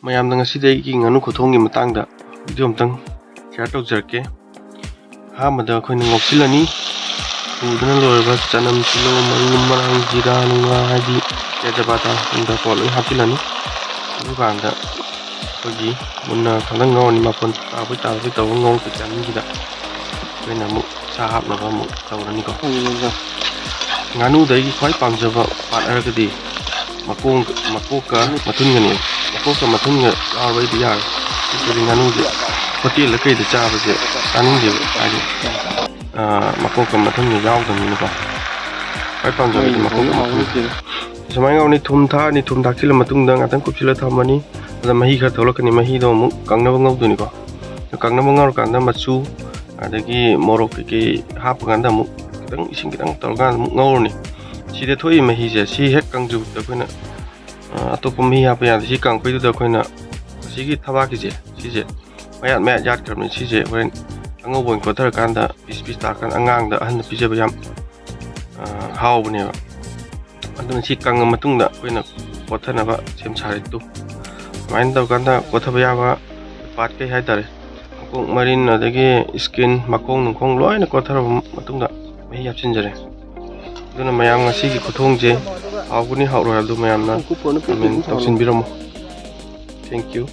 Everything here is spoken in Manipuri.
ꯃꯌꯥꯝꯅ ꯉꯁꯤꯗꯒꯤ ꯉꯥꯅꯨ ꯈꯨꯊꯣꯡꯒꯤ ꯃꯇꯥꯡꯗ ꯚꯤꯗꯤꯑꯣ ꯑꯃꯇꯪ ꯁꯦꯌꯔ ꯇꯧꯖꯔꯛꯀꯦ꯫ ꯑꯍꯥꯟꯕꯗ ꯑꯩꯈꯣꯏꯅ ꯉꯧꯁꯤꯜꯂꯅꯤ꯫ ꯁꯨꯗꯅ ꯂꯣꯏꯔꯕ ꯆꯅꯝ, ꯇꯤꯜꯍꯧ, ꯃꯔꯨ ꯃꯔꯥꯡ, ꯖꯤꯔꯥ ꯅꯨꯡꯒꯥ ꯍꯥꯏꯗꯤ ꯇꯦꯖꯄꯥꯇꯥ ꯀꯣ ꯂꯣꯏ ꯍꯥꯞꯆꯤꯜꯂꯅꯤ꯫ ꯑꯗꯨꯀꯥꯟꯗ ꯑꯩꯈꯣꯏꯒꯤ ꯃꯨꯟꯅ ꯈꯪꯗꯪ ꯉꯧꯔꯅꯤ, ꯃꯄꯣꯟ ꯇꯥꯕꯣꯏ ꯇꯥꯗꯕꯣꯏ ꯇꯧꯕ ꯉꯧꯔꯛꯄ ꯇꯥꯏꯃꯤꯡꯁꯤꯗ ꯑꯩꯈꯣꯏꯅ ꯑꯃꯨꯛ ꯁꯥ ꯍꯥꯞꯅꯕ ꯑꯃꯨꯛ ꯇꯧꯔꯅꯤꯀꯣ꯫ ꯉꯥꯅꯨꯗ ꯑꯩꯒꯤ ꯈ꯭ꯋꯥꯏ ꯄꯥꯝꯖꯕ ꯄꯥꯔꯠ ꯍꯥꯏꯔꯒꯗꯤ ꯃꯀꯣꯛꯀ ꯃꯊꯨꯟꯒꯅꯦꯕ꯫ ꯃꯀꯣꯛꯀ ꯃꯊꯨꯟꯒ ꯌꯥꯎꯔꯕꯩꯗꯤ ꯌꯥꯔꯦ꯫ ꯑꯩꯈꯣꯏꯗꯤ ꯉꯥꯅꯨꯁꯦ ꯍꯣꯇꯦꯜꯗ ꯀꯩꯗ ꯆꯥꯕꯁꯦ ꯆꯥꯅꯤꯡꯗꯦꯕ, ꯍꯥꯏꯗꯤ ꯃꯀꯣꯛꯀ ꯃꯊꯨꯟꯒ ꯌꯥꯎꯗꯕꯅꯤꯅꯀꯣ꯫ ꯈ꯭ꯋꯥꯏ ꯄꯥꯝꯖꯕꯗꯤ ꯃꯀꯣꯛꯀ ꯃꯊꯨꯟ꯫ ꯁꯨꯃꯥꯏꯅ ꯉꯧꯔꯅꯤ, ꯊꯨꯝ ꯊꯥꯛꯑꯅꯤ, ꯊꯨꯝ ꯊꯥꯛꯆꯤꯜꯂ ꯃꯇꯨꯡꯗ ꯉꯥꯛꯇꯪ ꯀꯨꯞꯁꯤꯜꯂ ꯊꯝꯃꯅꯤ꯫ ꯑꯗ ꯃꯍꯤ ꯈꯔ ꯊꯣꯛꯂꯛꯀꯅꯤ, ꯃꯍꯤꯗꯣ ꯑꯃꯨꯛ ꯀꯪꯅꯕ ꯉꯧꯗꯣꯏꯅꯤꯀꯣ꯫ ꯀꯪꯅꯕ ꯉꯧꯔꯀꯥꯟꯗ ꯃꯆꯨ ꯑꯗꯒꯤ ꯃꯣꯔꯣꯛ ꯀꯩꯀꯩ ꯍꯥꯞꯄꯀꯥꯟꯗ ꯑꯃꯨꯛ ꯈꯤꯇꯪ ꯏꯁꯤꯡ ꯈꯤꯇꯪ ꯇꯧꯔꯀꯥꯟꯗ ꯑꯃꯨꯛ ꯉꯧꯔꯅꯤ꯫ ꯁꯤꯗ ꯊꯣꯛꯏ ꯃꯍꯤꯁꯦ ꯁꯤ ꯍꯦꯛ ꯀꯪꯗ꯭ꯔꯤꯕꯧꯇ ꯑꯩꯈꯣꯏꯅ ꯑꯇꯣꯞꯄ ꯃꯍꯤ ꯍꯥꯞꯄ ꯌꯥꯗꯦ꯫ ꯁꯤ ꯀꯪꯉꯛꯄꯩꯗꯨꯗ ꯑꯩꯈꯣꯏꯅ ꯑꯁꯤꯒꯤ ꯊꯕꯥꯛꯀꯤꯁꯦ ꯁꯤꯁꯦ ꯃꯌꯥꯠ ꯌꯥꯠꯈ꯭ꯔꯕꯅꯤ꯫ ꯁꯤꯁꯦ ꯍꯣꯔꯦꯟ ꯑꯉꯧꯕ ꯑꯣꯏꯅ ꯀꯣꯊꯔꯀꯥꯟꯗ ꯄꯤꯁ ꯇꯥꯔꯀꯥꯟꯗ ꯑꯉꯥꯡꯗ ꯑꯍꯟꯗ ꯄꯤꯖꯕ ꯌꯥꯝ ꯍꯥꯎꯕꯅꯦꯕ꯫ ꯑꯗꯨꯅ ꯁꯤ ꯀꯪꯉ ꯃꯇꯨꯡꯗ ꯑꯩꯈꯣꯏꯅ ꯀꯣꯊꯅꯕ ꯁꯦꯝ ꯁꯥꯔꯦ ꯇꯨ꯫ ꯁꯨꯃꯥꯏꯅ ꯇꯧꯔꯀꯥꯟꯗ ꯀꯣꯊꯕ ꯌꯥꯕ ꯄꯥꯔꯠ ꯀꯩ ꯍꯥꯏꯇꯥꯔꯦ, ꯃꯀꯣꯛ ꯃꯔꯤꯟ ꯑꯗꯒꯤ ꯏꯁꯀꯤꯟ, ꯃꯈꯣꯡ ꯅꯨꯡꯈꯣꯡ ꯂꯣꯏꯅ ꯀꯣꯊꯔꯕ ꯃꯇꯨꯡꯗ ꯃꯍꯤ ꯍꯥꯞꯆꯤꯟꯖꯔꯦ꯫ ꯑꯗꯨꯅ ꯃꯌꯥꯝ ꯉꯁꯤꯒꯤ ꯈꯨꯊꯣꯡꯁꯦ ꯍꯥꯎꯒꯅꯤ ꯍꯥꯎꯔꯣꯏ ꯍꯥꯏꯕꯗꯨ ꯃꯌꯥꯝꯅ ꯀꯃꯦꯟ ꯇꯧꯁꯤꯟꯕꯤꯔꯝꯃꯨ꯫ Thank you.